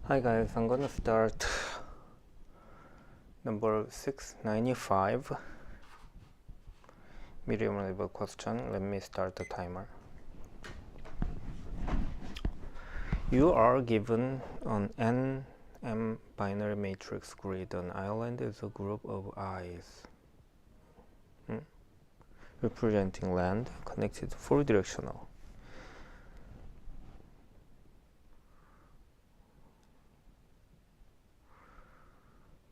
Hi guys, I'm gonna start number 695 medium level question. Let me start the timer. You are given an NM binary matrix grid. An island is a group of eyes representing land connected 4-directional.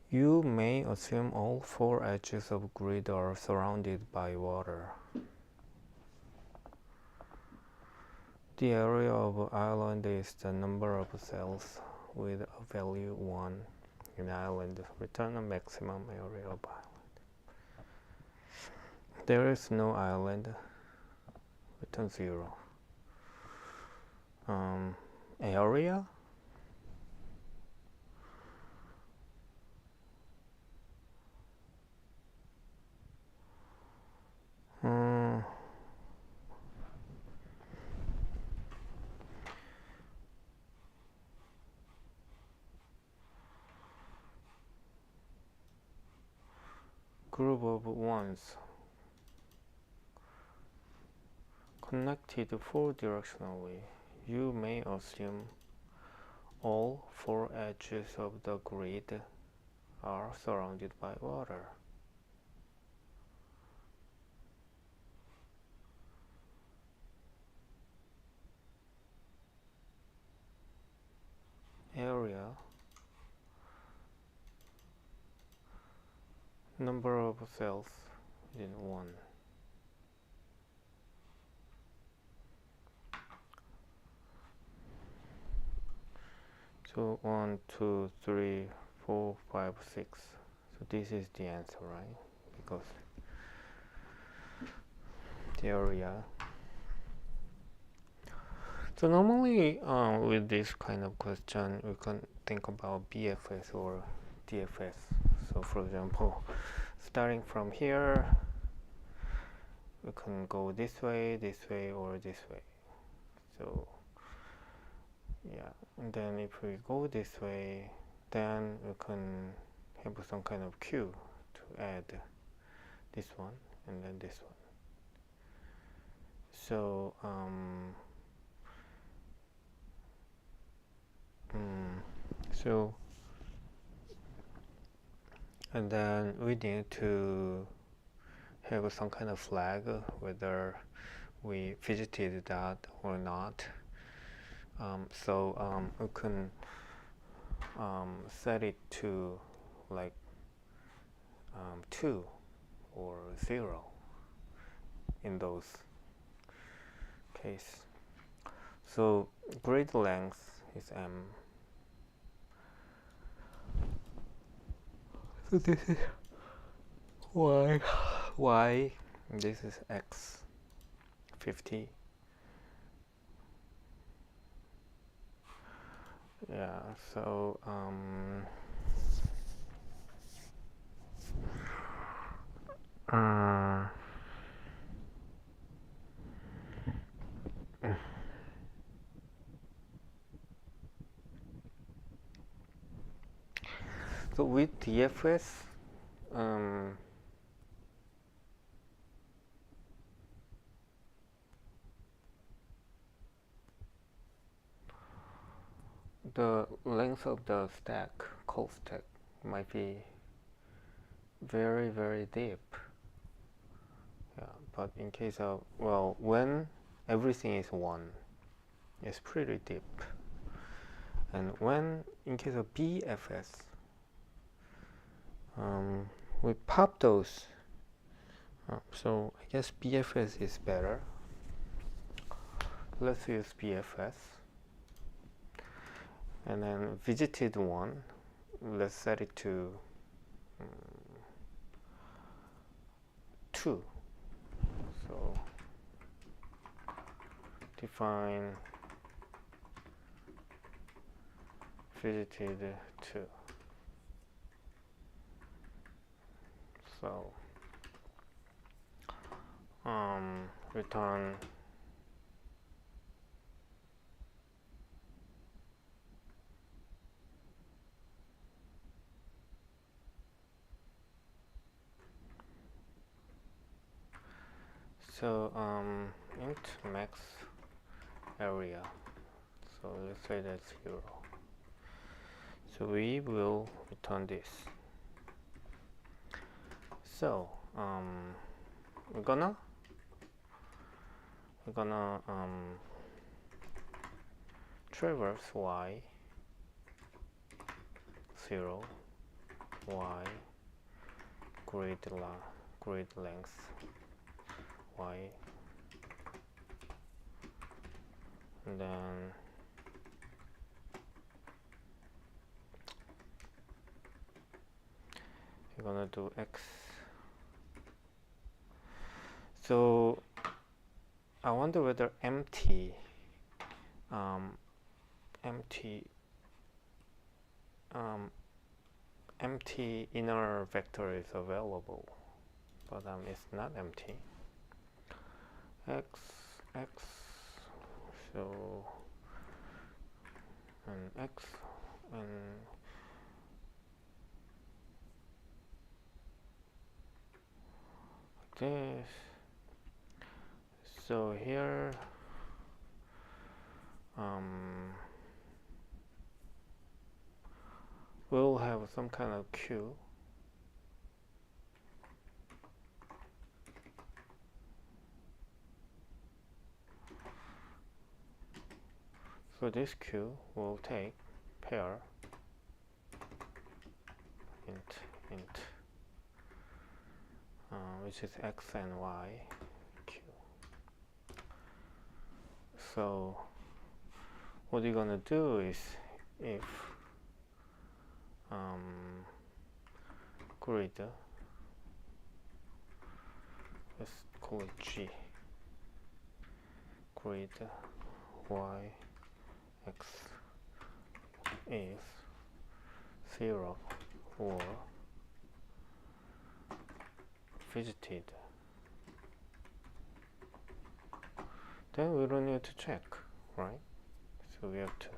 You may assume all 4 edges of grid are surrounded by water. The area of island is the number of cells with a value 1 in island. Return a maximum area of island. There is no island. Return 0. Area? Group of ones connected 4-directionally. You may assume all 4 edges of the grid are surrounded by water. Area, number of cells in 1. So 1, 2, 3, 4, 5, 6. So this is the answer, right? Because the area. So normally with this kind of question, we can think about BFS or DFS. So for example, starting from here, we can go this way, or this way. So yeah, and then if we go this way, then we can have some kind of queue to add this one and then this one. So and then we need to have some kind of flag whether we visited that or not. We can set it to like 2 or 0 in those case. So grid length is M. So this is Y, this is X, 50. Yeah, so so with DFS, the length of the stack, call stack, might be very, very deep. Yeah, but in case of, well, when everything is 1, it's pretty deep. And when, in case of BFS, we pop those. So I guess BFS is better. Let's use BFS. And then visited 1, let's set it to 2. So define visited 2. So return So int max area, so let's say that's 0. So we will return this. So we're gonna traverse y 0, y grid length y, and then we're gonna do x. So I wonder whether empty inner vector is available, but it's not empty. X, so and x and this. So here we'll have some kind of Q. So this Q will take pair int which is x and y Q. So what you're gonna do is, if grid, let's call it G, grid y x is 0 or visited, then we don't need to check, right? So we have to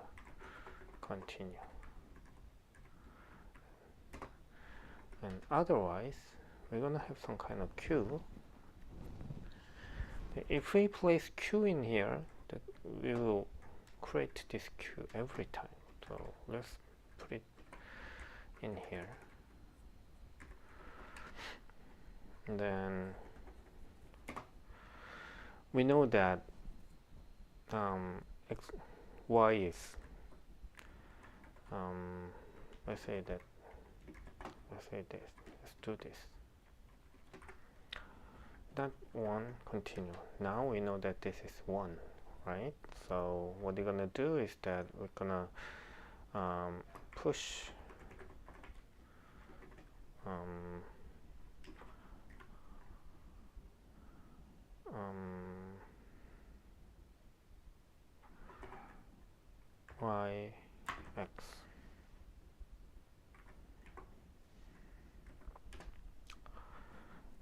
continue. And otherwise, we're gonna have some kind of Q. If we place Q in here, that we will create this Q every time. So let's put it in here. And then we know that y is let's say this. Let's do this. That 1 continue. Now we know that this is 1, right? So what you're gonna do is that we're gonna push y x,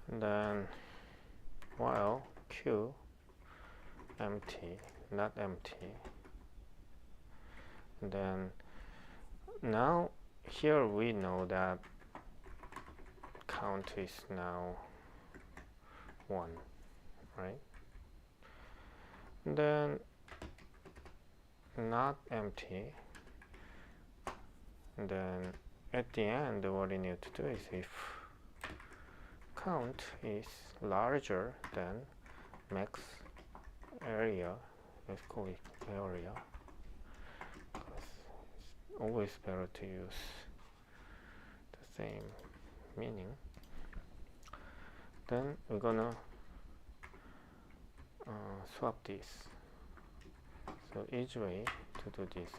and then while Q empty, not empty, and then now here we know that count is now 1, right? And then not empty, and then at the end what you need to do is, if count is larger than max area, let's call it area, because it's always better to use the same meaning, then we're gonna swap this. So each way to do this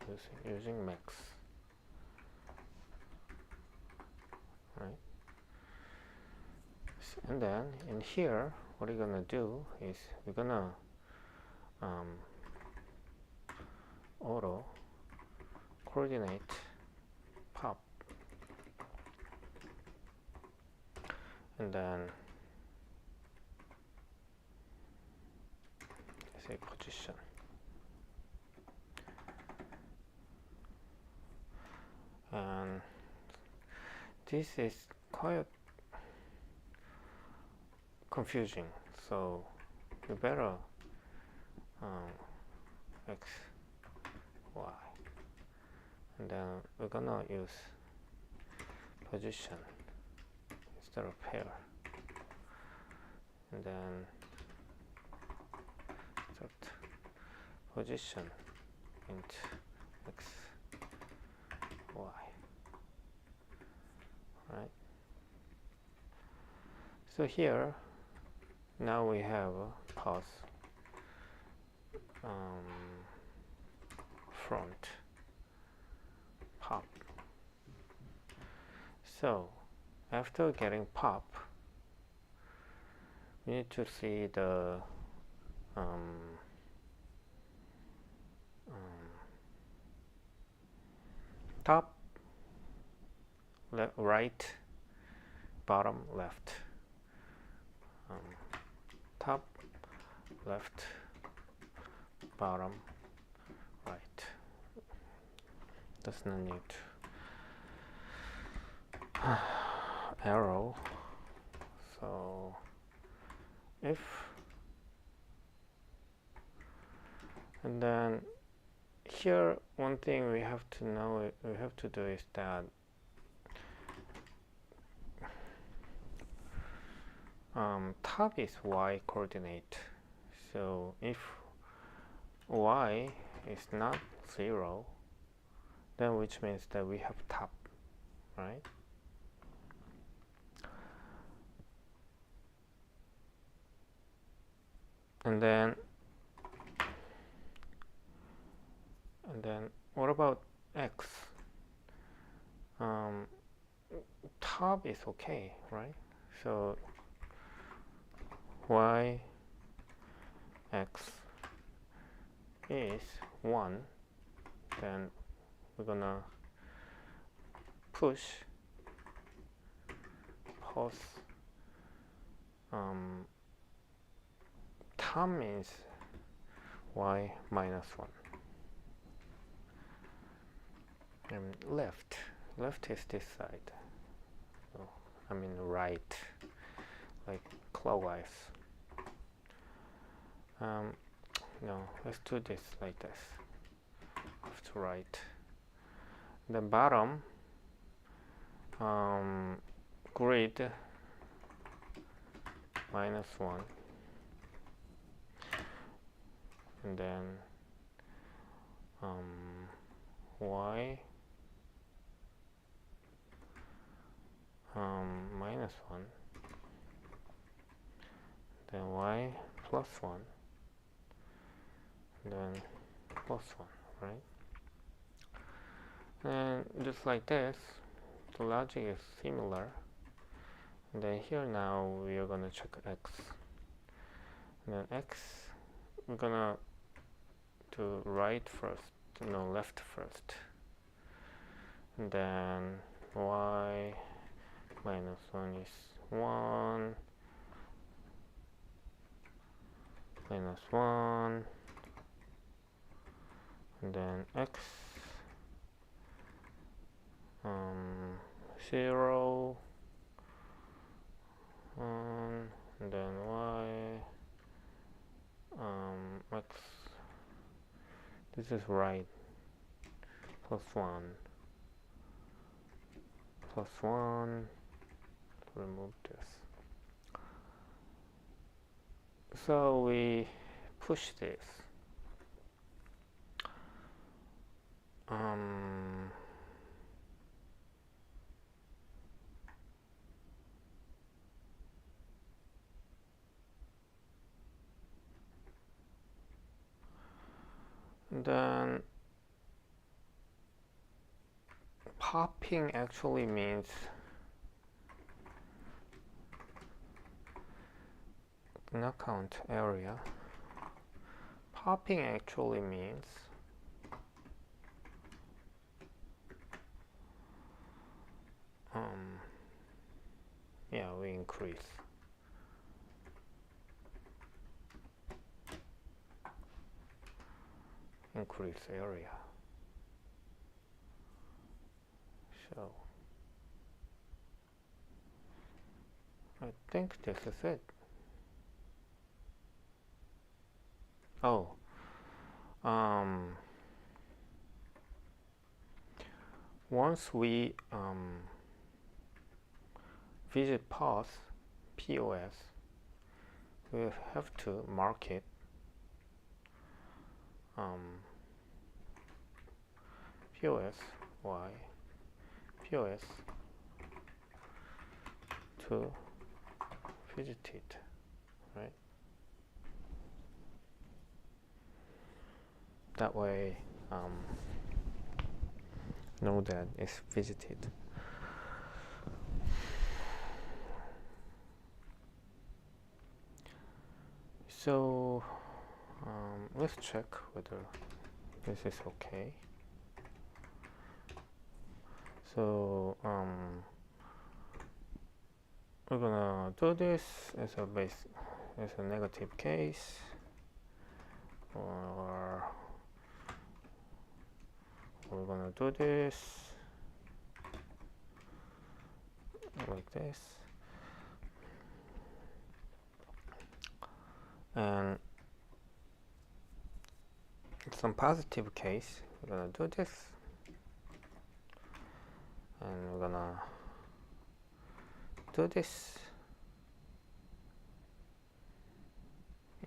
is using max, right? And then in here, what we're gonna do is we're gonna auto coordinate pop, and then say position. And this is quite confusing, so you better x, y, and then we're gonna use position instead of pair, and then start position int x, y, right? So here now we have a path front pop. So after getting pop, we need to see the top, right, bottom, left, top, left, bottom, right. Does not need arrow. So if, and then here one thing we have to know, we have to do is that top is y coordinate. So if y is not 0, then which means that we have top, right? And then what about x? Top is okay, right? So y x is 1, then we're gonna push pause. Top means y minus 1. And left is this side. So, I mean right, like clockwise. No, let's do this like this. Left to right. The bottom grid minus 1, and then y minus 1, then y plus 1, then plus 1, right? And just like this, the logic is similar. And then here now we are gonna check x. And then x, we're gonna do right first, no, left first. And then y minus 1 is 1, minus 1, and then x 0, and then y x, this is right, plus 1, plus 1, remove this. So we push this. Then popping actually means not count area. Popping actually means yeah, we increase. Increase area. So I think this is it. Oh, um, once we visit POS, we have to mark it POS Y POS to visit it, right? That way, know that it's visited. So let's check whether this is okay. So we're gonna do this as a negative case, or we're gonna do this like this, and some positive case, we're gonna do this, and we're gonna do this,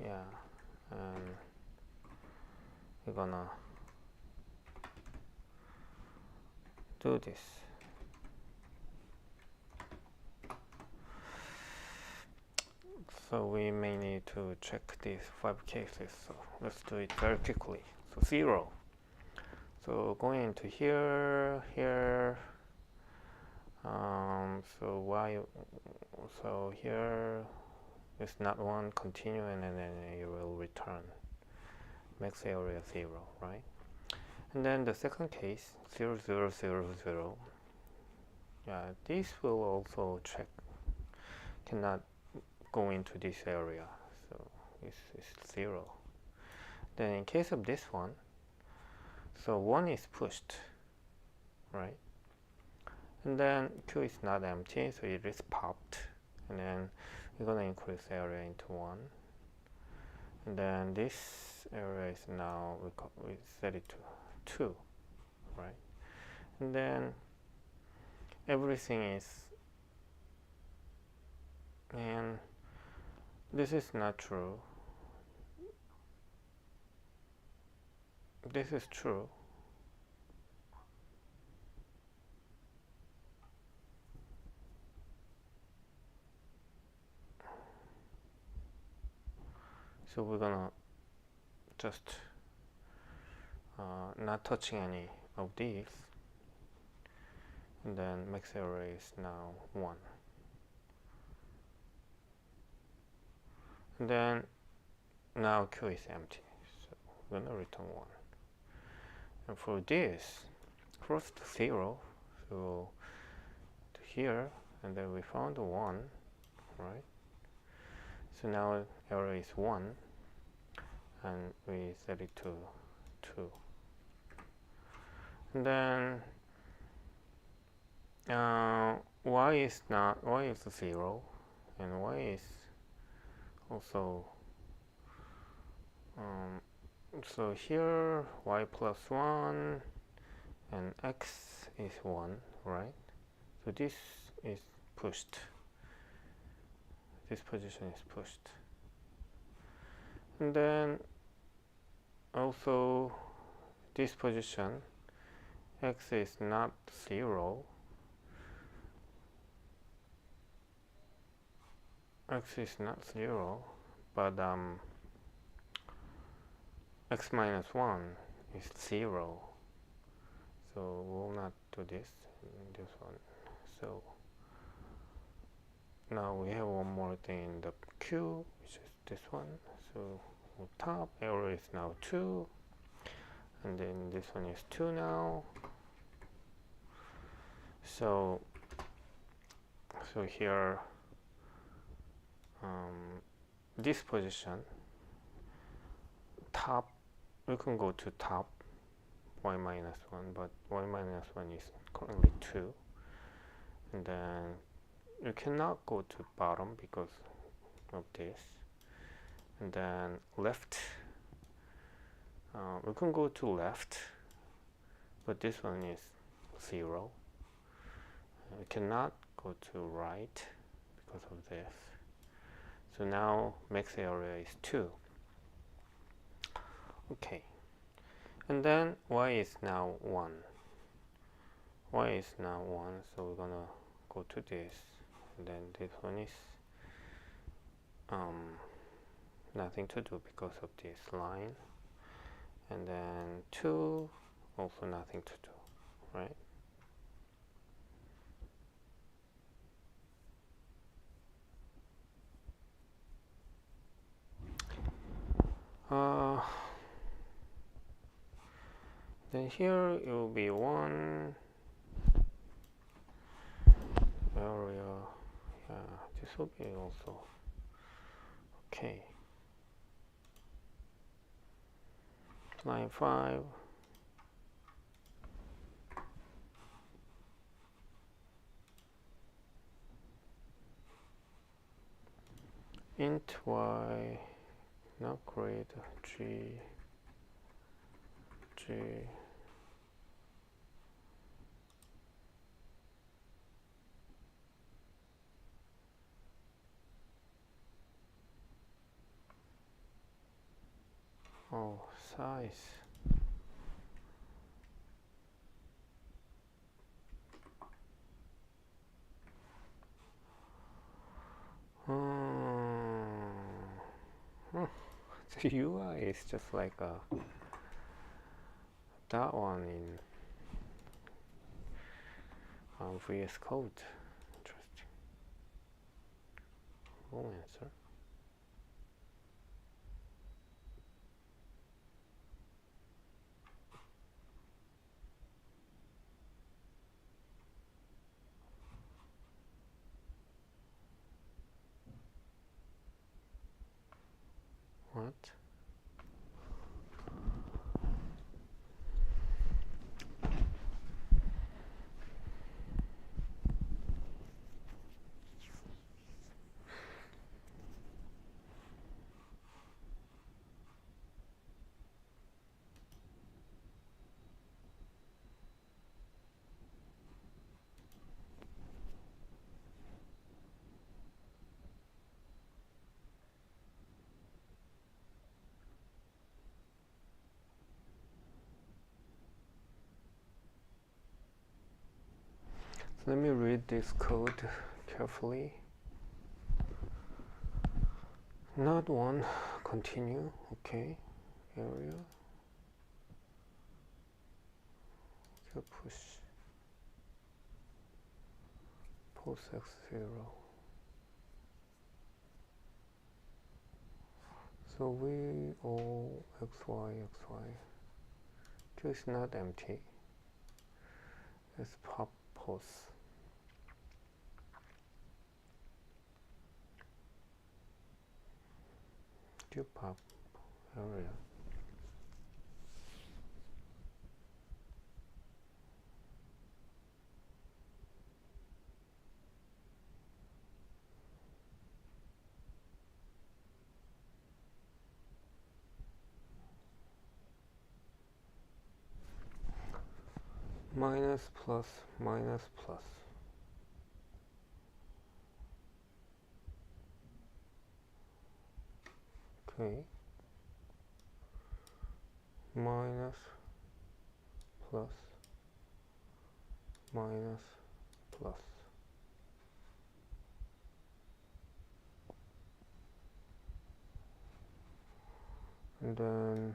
yeah, and we're gonna do this. So we may need to check these 5 cases, so let's do it very quickly. So 0. So going into here, so here is not 1, continue, and then you will return max area 0, right? And then the second case, 0, 0, 0, 0. Yeah, this will also check, cannot go into this area, so it's 0. Then in case of this one, so 1 is pushed, right? And then Q is not empty, so it is popped, and then we're gonna increase area into 1, and then this area is now we set it to 2, right? And then everything is, and this is not true, this is true, so we're gonna just not touching any of these, and then max area is now 1. And then now Q is empty, so we're gonna return 1. And for this, first 0, so to here, and then we found 1, right? So now error is 1, and we set it to 2. And then y is 0, and y is also so here y plus 1 and x is 1, right? So this is pushed, this position is pushed, and then also this position x is not 0, x is not 0, but x minus 1 is 0, so we'll not do this in this one. So now we have one more thing in the Q, which is this one. So top error is now 2, and then this one is 2 now. So here this position, top, we can go to top y minus 1, but y minus 1 is currently 2, and then you cannot go to bottom because of this, and then left We can go to left, but this one is 0. We cannot go to right because of this. So now max area is 2. Okay. And then y is now 1. Y is now 1, so we're gonna go to this. And then this one is nothing to do because of this line. And then 2, also nothing to do, right? Then here it will be 1 area. Yeah, this will be also okay. Line 5. Int y, not grid g. Oh, size. The UI is just like that one in VS Code. Interesting. Wrong answer. What? Let me read this code carefully. Not 1, continue, okay. Area. Okay, push. Post x0. So we all xy. This is not empty. Let's pop post. Do pop area. Minus plus minus plus. Okay. Minus plus minus plus. And then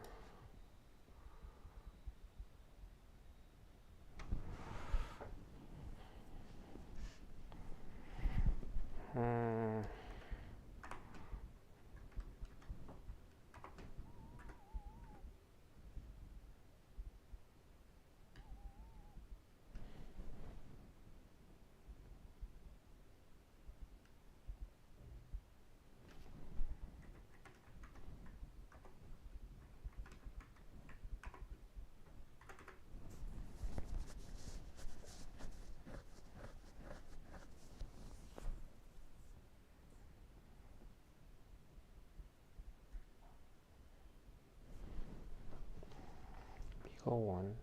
so on.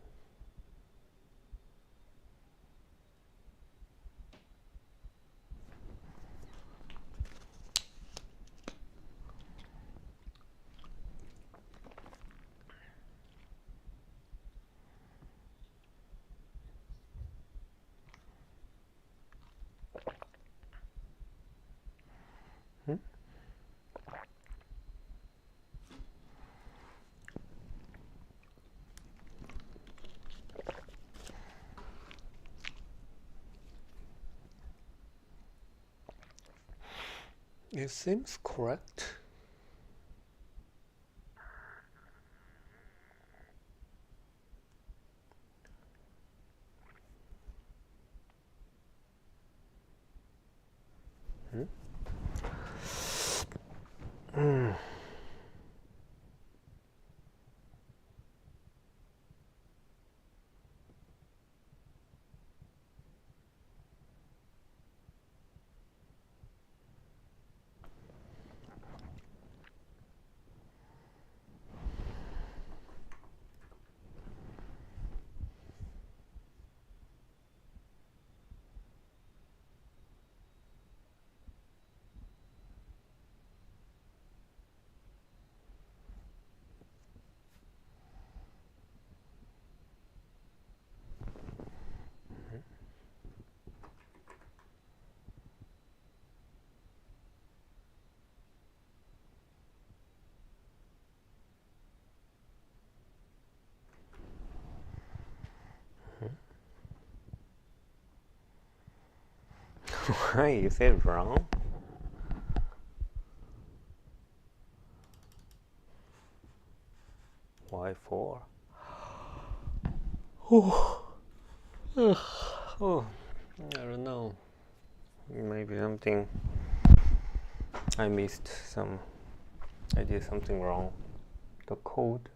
Hmm? It seems correct. Hmm? Why is it wrong? Why 4? Oh, oh, I don't know. Maybe something I missed. I did something wrong. The code.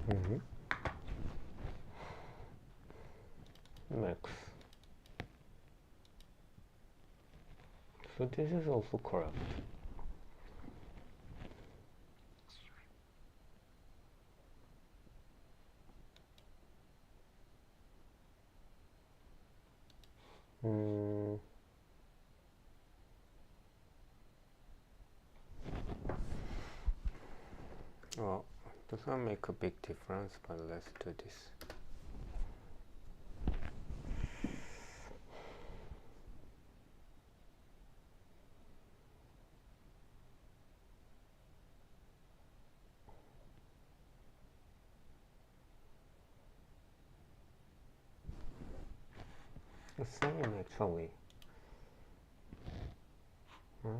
Mm-hmm. Max. So this is also correct. Mm. Well, does not make a big difference, but let's do this. The same actually, right?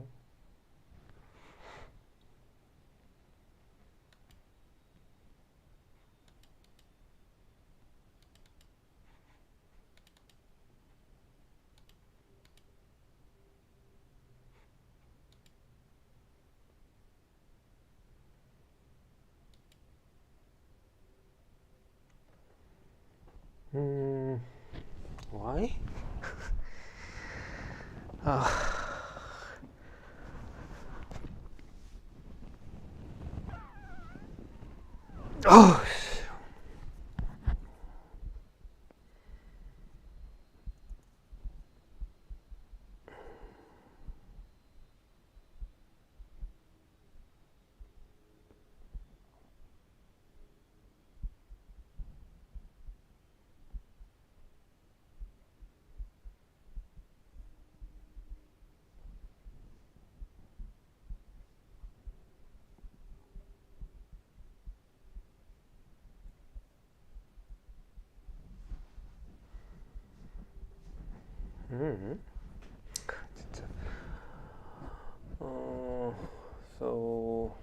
Why? Oh, 진짜. So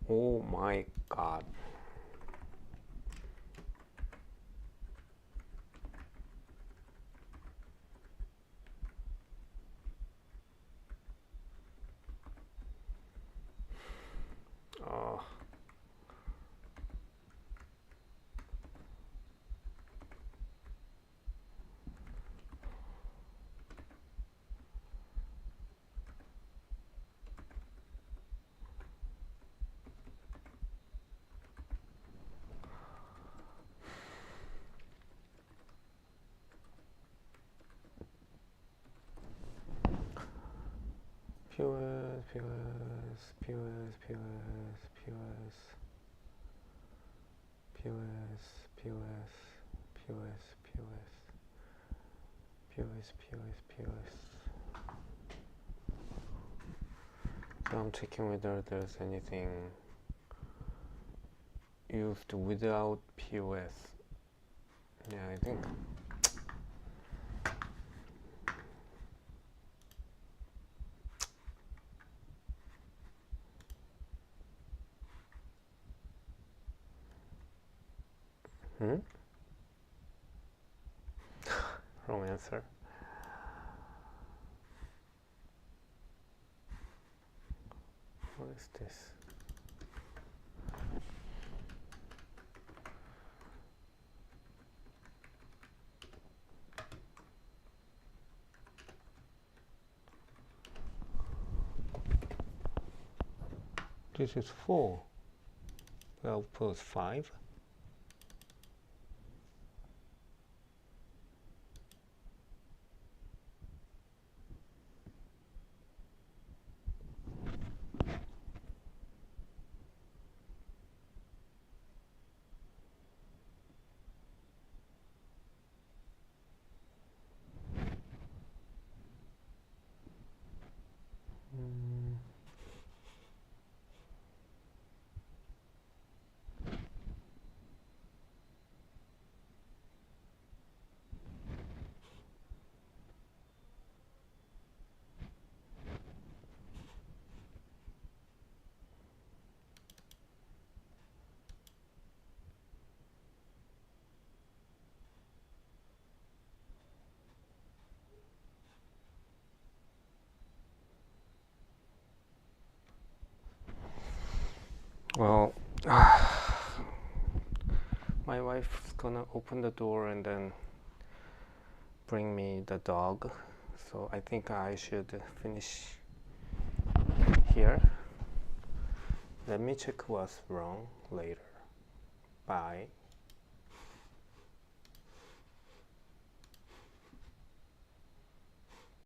oh my god. POS, POS, POS, POS, POS, POS, POS, POS, POS, POS, POS. So I'm checking whether there's anything used without POS. Yeah, I think. Wrong answer. What is this? This is 4. 12 plus 5. Well, my wife's gonna open the door and then bring me the dog, so I think I should finish here. Let me check what's wrong later. Bye.